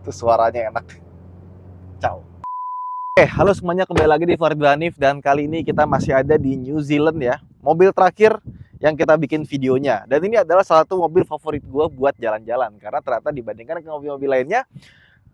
Terus suaranya enak. Ciao. Oke, halo semuanya, kembali lagi di Farid Hanif, dan kali ini kita masih ada di New Zealand ya. Mobil terakhir yang kita bikin videonya. Dan ini adalah salah satu mobil favorit gue buat jalan-jalan, karena ternyata dibandingkan dengan mobil-mobil lainnya,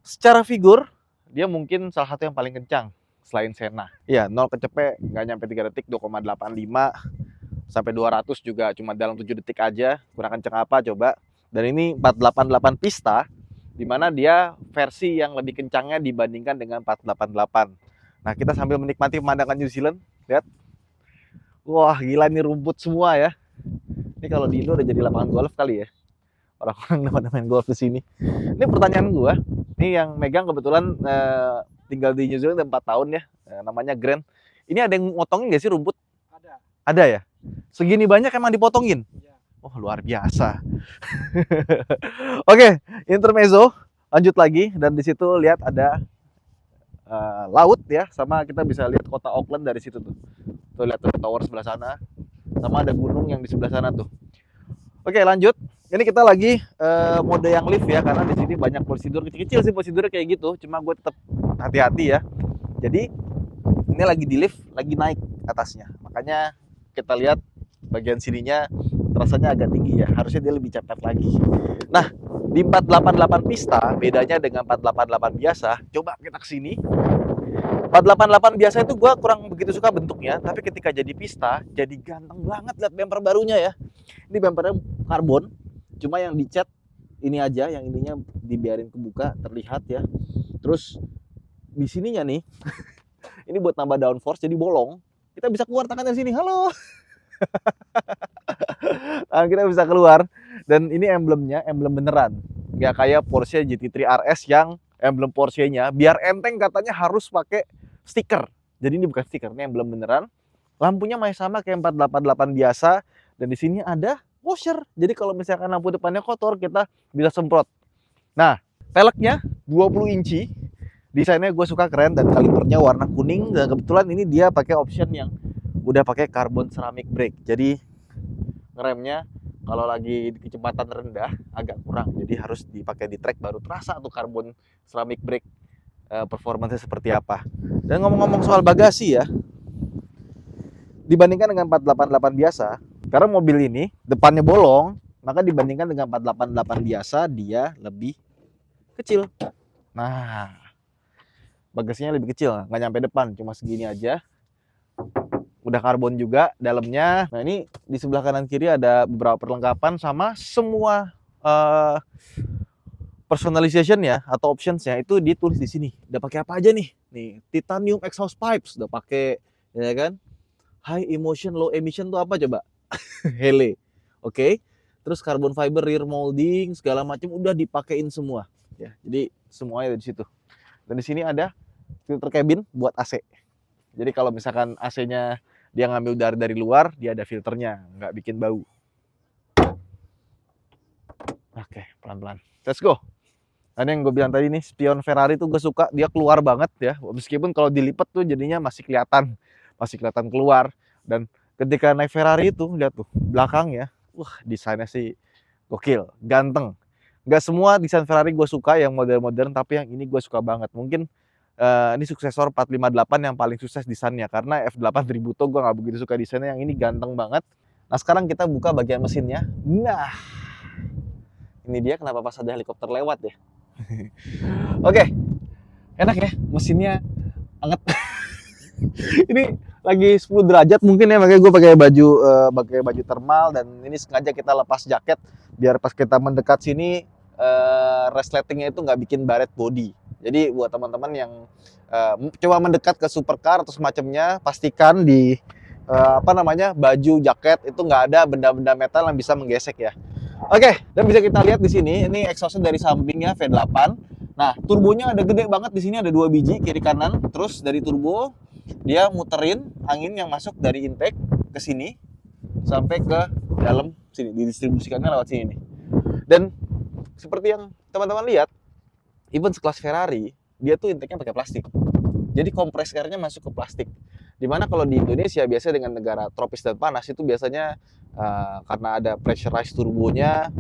secara figur dia mungkin salah satu yang paling kencang selain Senna. Iya, 0 ke cepet nggak nyampe 3 detik, 2,85 sampai 200 juga cuma dalam 7 detik aja. Kurang kencang apa coba? Dan ini 488 pista, dimana dia versi yang lebih kencangnya dibandingkan dengan 488. Nah, kita sambil menikmati pemandangan New Zealand. Lihat, wah gila, ini rumput semua ya. Ini kalau di Indo udah jadi lapangan golf kali ya, orang-orang pada main golf di sini. Ini pertanyaan gua, ini yang megang kebetulan tinggal di New Zealand udah 4 tahun ya, namanya Grant. Ini ada yang motongin nggak sih rumput? Ada ya? Segini banyak emang dipotongin? Oh, luar biasa. Oke, intermezzo, lanjut lagi, dan di situ lihat ada laut ya, sama kita bisa lihat kota Auckland dari situ tuh. Tuh lihat tuh tower sebelah sana, sama ada gunung yang di sebelah sana tuh. Oke, lanjut. Ini kita lagi mode yang lift ya, karena di sini banyak prosedur kecil-kecil sih, prosedurnya kayak gitu. Cuma gue tetap hati-hati ya. Jadi ini lagi di lift, lagi naik atasnya. Makanya kita lihat bagian sininya rasanya agak tinggi ya, harusnya dia lebih cepat lagi. Nah, di 488 pista bedanya dengan 488 biasa. Coba kita kesini. 488 biasa itu gue kurang begitu suka bentuknya, tapi ketika jadi pista jadi ganteng banget. Lihat bumper barunya ya. Ini bumpernya karbon, cuma yang dicat ini aja, yang ininya dibiarin kebuka terlihat ya. Terus di sininya nih ini buat nambah downforce, jadi bolong. Kita bisa keluar tangan dari sini. Halo. Tangan kita bisa keluar. Dan ini emblemnya, emblem beneran. Nggak kayak Porsche GT3 RS yang emblem Porsche-nya biar enteng katanya harus pakai stiker. Jadi ini bukan stiker, ini emblem beneran. Lampunya masih sama kayak 488 biasa. Dan di sini ada washer. Jadi kalau misalkan lampu depannya kotor, kita bisa semprot. Nah, peleknya 20 inci. Desainnya gue suka, keren, dan kalipernya warna kuning. Dan kebetulan ini dia pakai option yang udah pakai carbon ceramic brake. Jadi ngeremnya kalau lagi di kecepatan rendah agak kurang. Jadi harus dipakai di track baru terasa tuh carbon ceramic brake performanya seperti apa. Dan ngomong-ngomong soal bagasi ya, dibandingkan dengan 488 biasa, karena mobil ini depannya bolong, maka dibandingkan dengan 488 biasa dia lebih kecil. Nah, bagasinya lebih kecil, nggak nyampe depan, cuma segini aja. Udah karbon juga dalamnya. Nah, ini di sebelah kanan kiri ada beberapa perlengkapan sama semua personalization ya atau optionsnya itu ditulis di sini. Udah pakai apa aja nih? Nih, titanium exhaust pipes udah pakai, ya kan? High emotion, low emission tuh apa coba? Hele. Oke. Terus carbon fiber rear molding segala macam udah dipakein semua. Ya, jadi semuanya ada di situ. Dan di sini ada filter cabin buat AC. Jadi kalau misalkan AC-nya dia ngambil dari luar, dia ada filternya, nggak bikin bau. Oke, pelan-pelan. Let's go. Ada yang gue bilang tadi nih, spion Ferrari tuh gue suka, dia keluar banget ya. Meskipun kalau dilipat tuh jadinya masih kelihatan keluar. Dan ketika naik Ferrari itu, lihat tuh belakangnya, wah desainnya sih gokil, ganteng. Nggak semua desain Ferrari gue suka yang modern-modern, tapi yang ini gue suka banget. Mungkin ini suksesor 458 yang paling sukses desainnya, karena F8 Tributo gue nggak begitu suka desainnya, yang ini ganteng banget. Nah, sekarang kita buka bagian mesinnya. Nah, ini dia kenapa pas ada helikopter lewat ya. Oke, enak ya, mesinnya anget. Ini lagi 10 derajat mungkin ya, makanya gue pakai baju thermal, dan ini sengaja kita lepas jaket biar pas kita mendekat sini resletingnya itu nggak bikin baret body. Jadi buat teman-teman yang coba mendekat ke supercar atau semacamnya, pastikan di baju jaket itu nggak ada benda-benda metal yang bisa menggesek ya. Oke, dan bisa kita lihat di sini, ini exhaustnya dari sampingnya V8. Nah, turbonya ada gede banget di sini, ada 2 biji kiri kanan. Terus dari turbo dia muterin angin yang masuk dari intake ke sini sampai ke dalam sini, didistribusikannya lewat sini nih. Dan seperti yang teman-teman lihat, even sekelas Ferrari, dia tuh intake-nya pakai plastik. Jadi kompresornya masuk ke plastik. Dimana kalau di Indonesia biasanya dengan negara tropis dan panas itu biasanya karena ada pressurized turbonya,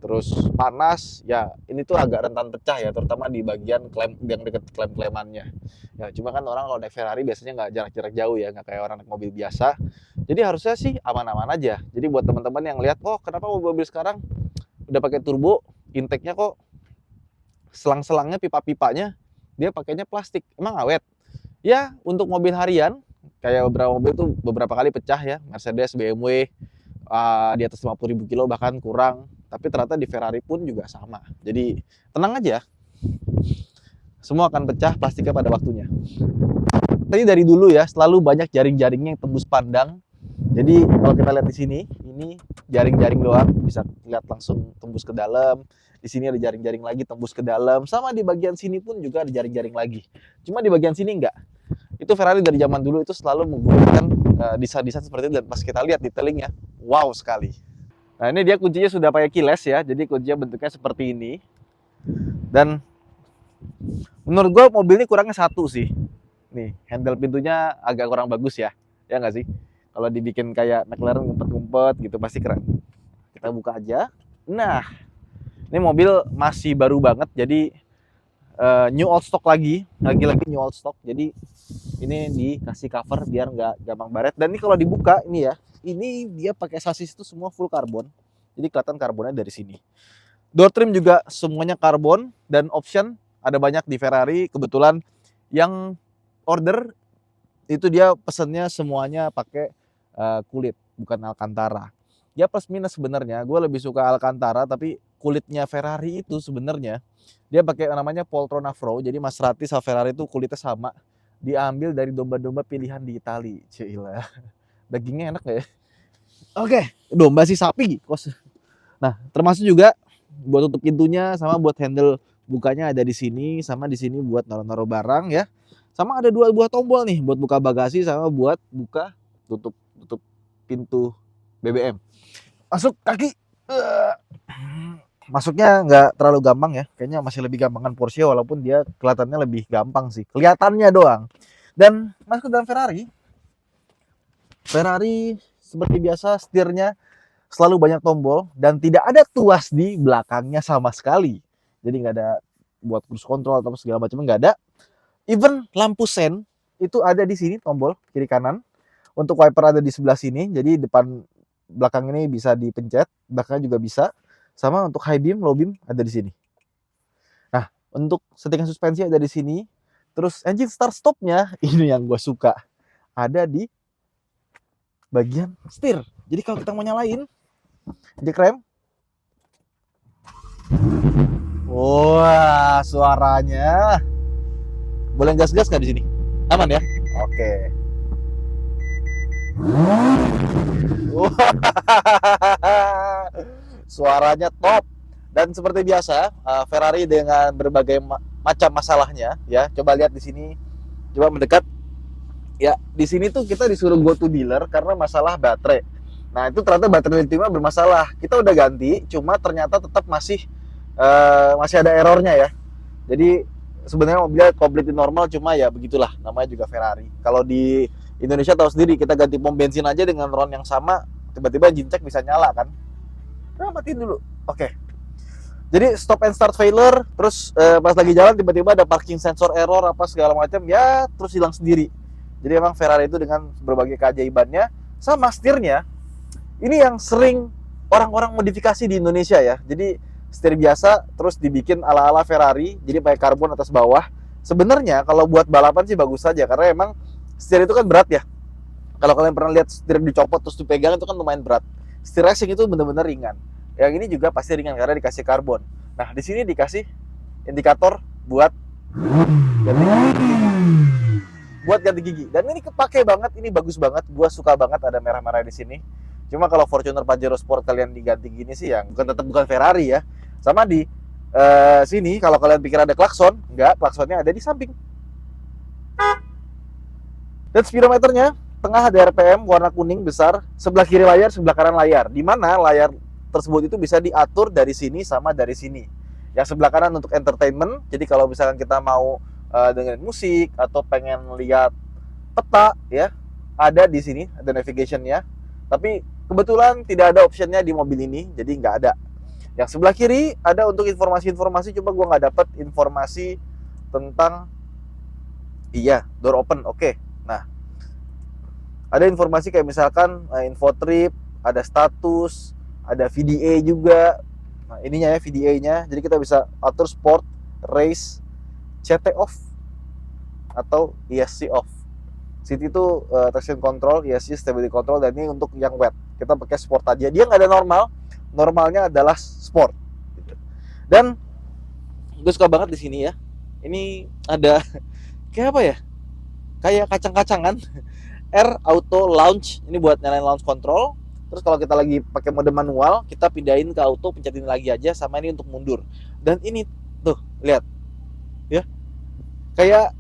terus panas, ya ini tuh agak rentan pecah ya, terutama di bagian klem yang deket klem-klemannya. Ya cuma kan orang kalau naik Ferrari biasanya nggak jarak-jarak jauh ya, nggak kayak orang naik mobil biasa. Jadi harusnya sih aman-aman aja. Jadi buat teman-teman yang lihat, oh kenapa mobil sekarang udah pakai turbo, intake-nya kok selang-selangnya, pipa-pipanya dia pakainya plastik, emang awet? Ya untuk mobil harian, kayak beberapa mobil tuh beberapa kali pecah ya, Mercedes, BMW, di atas 50.000 kilo bahkan kurang. Tapi ternyata di Ferrari pun juga sama. Jadi tenang aja, semua akan pecah plastiknya pada waktunya. Tadi dari dulu ya, selalu banyak jaring-jaringnya yang tembus pandang. Jadi kalau kita lihat di sini, ini jaring-jaring doang, bisa lihat langsung tembus ke dalam. Di sini ada jaring-jaring lagi tembus ke dalam. Sama di bagian sini pun juga ada jaring-jaring lagi. Cuma di bagian sini enggak. Itu Ferrari dari zaman dulu itu selalu menggunakan desain-desain seperti itu, dan pas kita lihat detailingnya, wow sekali. Nah ini dia kuncinya sudah pakai keyless ya, jadi kuncinya bentuknya seperti ini. Dan menurut gue mobil ini kurangnya satu sih. Nih, handle pintunya agak kurang bagus ya. Ya nggak sih? Kalau dibikin kayak McLaren ngumpet-ngumpet gitu pasti keren. Kita buka aja. Nah, ini mobil masih baru banget, jadi new old stock lagi-lagi new old stock. Jadi ini dikasih cover biar nggak gampang baret. Dan ini kalau dibuka ini ya, ini dia pakai sasis itu semua full karbon. Jadi kelihatan karbonnya dari sini. Door trim juga semuanya karbon, dan option ada banyak di Ferrari. Kebetulan yang order itu dia pesennya semuanya pakai kulit, bukan Alcantara. Ya plus minus sebenarnya, gue lebih suka Alcantara, tapi kulitnya Ferrari itu sebenarnya dia pakai namanya Poltrona Fro. Jadi Maserati sama Ferrari itu kulitnya sama, diambil dari domba-domba pilihan di Itali. Cila, dagingnya enak ya. Oke, domba sih sapi. Nah, termasuk juga buat tutup pintunya sama buat handle bukanya ada di sini, sama di sini buat naruh-naruh barang ya. Sama ada 2 buah tombol nih buat buka bagasi sama buat buka tutup pintu BBM. Masuk kaki. Masuknya nggak terlalu gampang ya. Kayaknya masih lebih gampangan Porsche, walaupun dia kelihatannya lebih gampang sih. Kelihatannya doang. Dan masuk ke dalam Ferrari. Ferrari seperti biasa setirnya selalu banyak tombol dan tidak ada tuas di belakangnya sama sekali. Jadi nggak ada buat cruise control atau segala macam, nggak ada. Even lampu sen itu ada di sini, tombol kiri kanan. Untuk wiper ada di sebelah sini, jadi depan belakang ini bisa dipencet, belakangnya juga bisa. Sama untuk high beam, low beam ada di sini. Nah, untuk settingan suspensi ada di sini. Terus engine start stopnya ini yang gue suka, ada di bagian setir. Jadi kalau kita mau nyalain jack rem, wah suaranya. Boleh gas-gas nggak di sini? Aman ya? Oke. Suaranya top. Dan seperti biasa, Ferrari dengan berbagai macam masalahnya, ya. Coba lihat di sini. Coba mendekat. Ya, di sini tuh kita disuruh go to dealer karena masalah baterai. Nah, itu ternyata baterai lithiumnya bermasalah. Kita udah ganti, cuma ternyata tetap masih ada errornya ya. Jadi sebenarnya mobilnya completely normal, cuma ya begitulah, namanya juga Ferrari. Kalau di Indonesia tahu sendiri, kita ganti pom bensin aja dengan ron yang sama, tiba-tiba engine check bisa nyala kan. Nah, matiin dulu. Oke. Jadi stop and start failure, terus pas lagi jalan tiba-tiba ada parking sensor error apa segala macam, ya terus hilang sendiri. Jadi emang Ferrari itu dengan berbagai keajaibannya, sama setirnya, ini yang sering orang-orang modifikasi di Indonesia ya. Jadi setir biasa terus dibikin ala-ala Ferrari, jadi pakai karbon atas bawah. Sebenarnya kalau buat balapan sih bagus saja, karena emang setir itu kan berat ya. Kalau kalian pernah lihat setir dicopot terus dipegang itu kan lumayan berat. Setir racing itu benar-benar ringan. Yang ini juga pasti ringan karena dikasih karbon. Nah, di sini dikasih indikator buat ganti gigi. Dan ini kepake banget, ini bagus banget. Gua suka banget ada merah-merah di sini. Cuma kalau Fortuner Pajero Sport kalian diganti gini sih ya, tetap bukan Ferrari ya. Sama di sini kalau kalian pikir ada klakson, enggak, klaksonnya ada di samping. Dan speedometernya tengah ada RPM warna kuning besar, sebelah kiri layar, sebelah kanan layar. Di mana layar tersebut itu bisa diatur dari sini sama dari sini. Yang sebelah kanan untuk entertainment. Jadi kalau misalkan kita mau dengerin musik atau pengen lihat peta ya, ada di sini, ada navigation-nya. Tapi kebetulan tidak ada optionnya di mobil ini, jadi nggak ada. Yang sebelah kiri ada untuk informasi-informasi, coba gue nggak dapet informasi tentang door open. Oke. Nah, ada informasi kayak misalkan info trip, ada status, ada VDA juga. Nah, ininya ya VDA-nya. Jadi kita bisa atur sport, race, CT off atau ESC off. City itu traction control, ESC stability control, dan ini untuk yang wet. Kita pakai sport aja. Dia nggak ada normal. Normalnya adalah sport. Gitu. Dan gue suka banget di sini ya. Ini ada kayak apa ya? Kayak kacang-kacangan. R auto launch. Ini buat nyalain launch control. Terus kalau kita lagi pakai mode manual, kita pindahin ke auto, pencetin lagi aja. Sama ini untuk mundur. Dan ini tuh, lihat. Ya. Kayak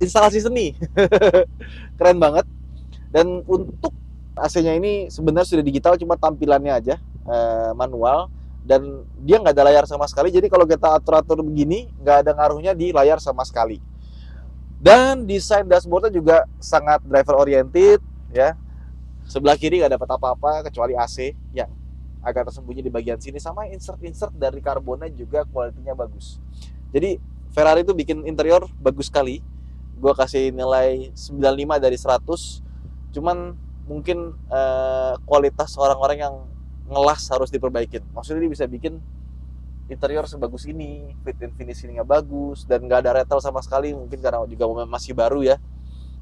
instalasi seni. Keren banget. Dan untuk AC-nya ini sebenarnya sudah digital, cuma tampilannya aja manual, dan dia nggak ada layar sama sekali. Jadi kalau kita atur-atur begini, nggak ada ngaruhnya di layar sama sekali. Dan desain dashboardnya juga sangat driver oriented ya. Sebelah kiri nggak dapat apa-apa kecuali AC yang agak tersembunyi di bagian sini, sama insert dari karbonnya juga kualitinya bagus. Jadi Ferrari itu bikin interior bagus sekali. Gue kasih nilai 95 dari 100. Cuman mungkin kualitas orang-orang yang ngelas harus diperbaikin. Maksudnya dia bisa bikin interior sebagus ini, fit and finishingnya bagus, dan nggak ada rattle sama sekali. Mungkin karena juga masih baru ya.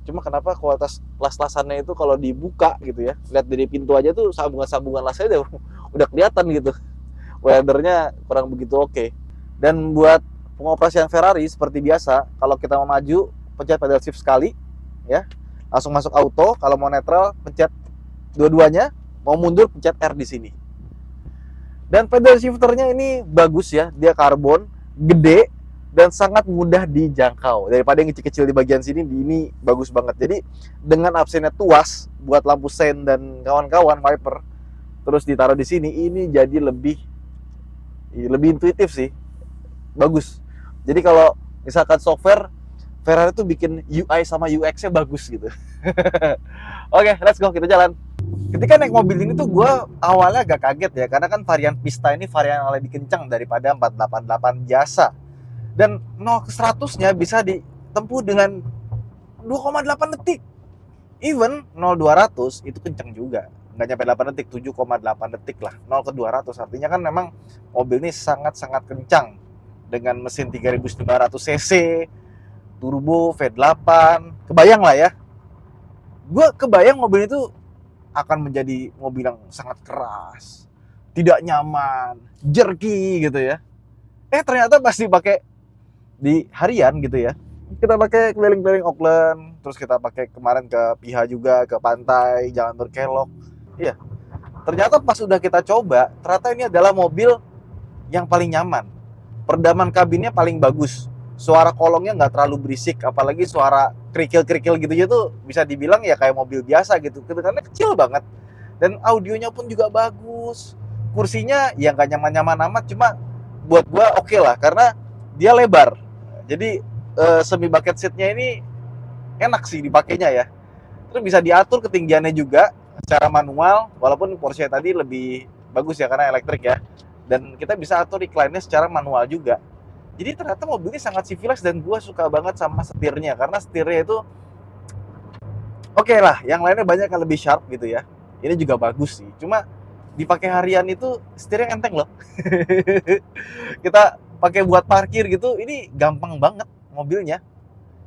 Cuma kenapa kualitas las-lasannya itu kalau dibuka gitu ya, lihat dari pintu aja tuh sambungan-sambungan lasnya udah kelihatan gitu. Weathernya kurang begitu oke. Dan buat pengoperasian Ferrari seperti biasa, kalau kita mau maju pencet pedal shift sekali ya, langsung masuk auto. Kalau mau netral pencet dua-duanya, mau mundur pencet R di sini. Dan pedal shifternya ini bagus ya, dia karbon, gede, dan sangat mudah dijangkau. Daripada yang kecil-kecil di bagian sini, ini bagus banget. Jadi dengan absennya tuas buat lampu sein dan kawan-kawan wiper, terus ditaruh di sini, ini jadi lebih intuitif sih, bagus. Jadi kalau misalkan software, Ferrari tuh bikin UI sama UX-nya bagus gitu. Oke, let's go, kita jalan. Ketika naik mobil ini tuh gue awalnya agak kaget ya, karena kan varian Pista ini varian yang lebih kencang daripada 488 biasa. Dan 0 ke 100-nya bisa ditempuh dengan 2,8 detik. Even 0-200 itu kencang juga. Nggak nyampe 8 detik, 7,8 detik lah. 0 ke 200 artinya kan memang mobil ini sangat-sangat kencang. Dengan mesin 3500 cc, turbo, V8, kebayang lah ya. Gue kebayang mobil itu akan menjadi mobil yang sangat keras, tidak nyaman, jerky gitu ya. Ternyata pas dipakai di harian gitu ya, kita pakai keliling-keliling Auckland, terus kita pakai kemarin ke Piha juga, ke pantai, jalan berkelok. Iya, ternyata pas udah kita coba, ternyata ini adalah mobil yang paling nyaman. Peredaman kabinnya paling bagus. Suara kolongnya nggak terlalu berisik, apalagi suara kerikil-kerikil gitu ya tuh bisa dibilang ya kayak mobil biasa gitu, karena kecil banget. Dan audionya pun juga bagus. Kursinya ya nggak nyaman-nyaman amat, cuma buat gua oke lah, karena dia lebar. Jadi semi bucket seatnya ini enak sih dipakainya ya. Terus bisa diatur ketinggiannya juga secara manual, walaupun Porsche tadi lebih bagus ya karena elektrik ya. Dan kita bisa atur recline-nya secara manual juga. Jadi ternyata mobil ini sangat civilized, dan gue suka banget sama setirnya, karena setirnya itu oke lah, yang lainnya banyak yang lebih sharp gitu ya. Ini juga bagus sih, cuma dipakai harian itu setirnya enteng loh. Kita pakai buat parkir gitu, ini gampang banget mobilnya.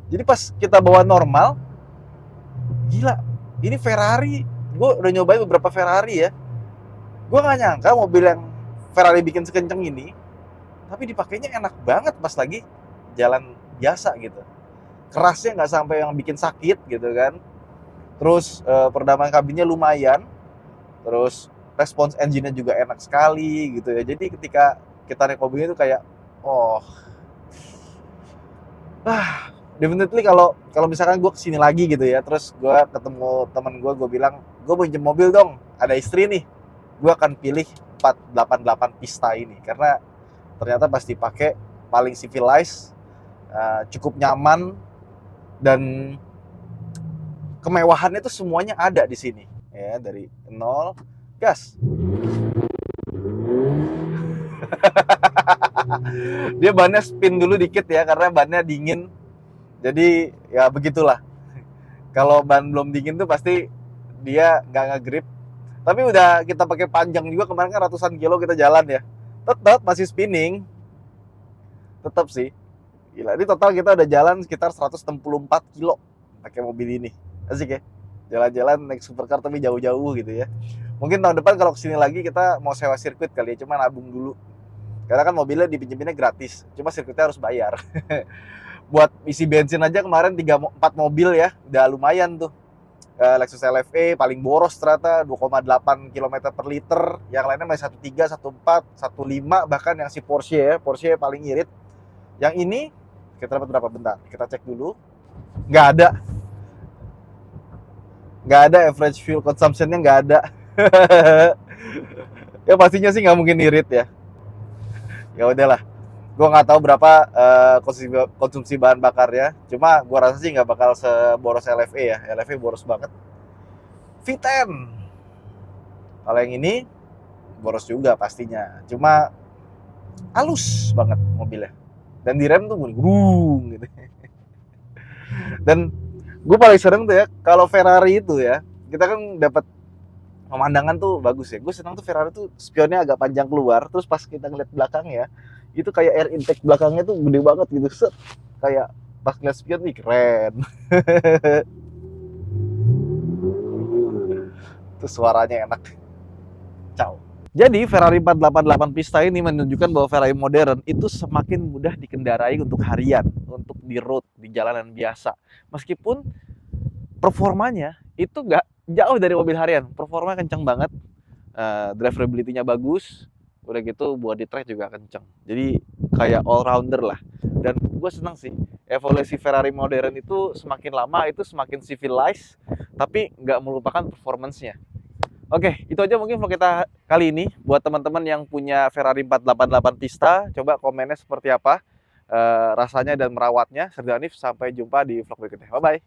Jadi pas kita bawa normal, gila, ini Ferrari. Gue udah nyobain beberapa Ferrari ya, gue gak nyangka mobil yang Ferrari bikin sekenceng ini, tapi dipakainya enak banget pas lagi jalan biasa gitu. Kerasnya nggak sampai yang bikin sakit gitu kan. Terus peredaman kabinnya lumayan. Terus respons engine-nya juga enak sekali gitu ya. Jadi ketika kita naik mobil itu kayak definitely kalau misalkan gue kesini lagi gitu ya, terus gue ketemu temen gue bilang, gue mau pinjem mobil dong, ada istri nih, gue akan pilih 488 Pista ini, karena ternyata pas dipakai paling civilized, cukup nyaman, dan kemewahannya itu semuanya ada di sini ya. Dari nol gas. Dia bannya spin dulu dikit ya, karena bannya dingin. Jadi ya begitulah. Kalau ban belum dingin tuh pasti dia nggak nge-grip. Tapi udah kita pakai panjang juga, kemarin kan ratusan kilo kita jalan ya. Tetap masih spinning. Tetap sih. Gila, ini total kita udah jalan sekitar 164 kilo pakai mobil ini. Asik ya. Jalan-jalan naik supercar tapi jauh-jauh gitu ya. Mungkin tahun depan kalau kesini lagi kita mau sewa sirkuit kali ya, cuma nabung dulu. Karena kan mobilnya dipinjeminnya gratis, cuma sirkuitnya harus bayar. Buat isi bensin aja kemarin 3-4 mobil ya, udah lumayan tuh. Lexus LFE paling boros ternyata 2,8 km per liter, yang lainnya masih 1,3, 1,4, 1,5, bahkan yang si Porsche ya, Porsche paling irit. Yang ini kita dapat berapa, bentar kita cek dulu. Nggak ada average fuel consumption-nya, nggak ada. Ya pastinya sih nggak mungkin irit ya. Ya udahlah, gue nggak tahu berapa konsumsi bahan bakarnya, cuma gue rasa sih nggak bakal seboros LFE ya. LFE boros banget. V10 kalau yang ini boros juga pastinya, cuma halus banget mobilnya, dan di rem tuh gurung gitu. Dan gue paling sering tuh ya kalau Ferrari itu ya, kita kan dapat pemandangan tuh bagus ya. Gue senang tuh Ferrari tuh spionnya agak panjang keluar, terus pas kita ngeliat belakangnya itu kayak air intake belakangnya tuh gede banget gitu. Set, kayak pas ngeliat spion nih keren. Terus suaranya enak. Ciao. Jadi Ferrari 488 Pista ini menunjukkan bahwa Ferrari modern itu semakin mudah dikendarai untuk harian, untuk di road, di jalanan biasa. Meskipun performanya itu nggak jauh dari mobil harian, performanya kencang banget, drivability-nya bagus, udah gitu body track juga kencang. Jadi kayak all rounder lah. Dan gue senang sih evolusi Ferrari modern itu semakin lama itu semakin civilized, tapi nggak melupakan performance-nya. Oke, itu aja mungkin vlog kita kali ini. Buat teman-teman yang punya Ferrari 488 Pista, coba komennya seperti apa rasanya dan merawatnya. Sergio Hanif, sampai jumpa di vlog berikutnya. Bye-bye.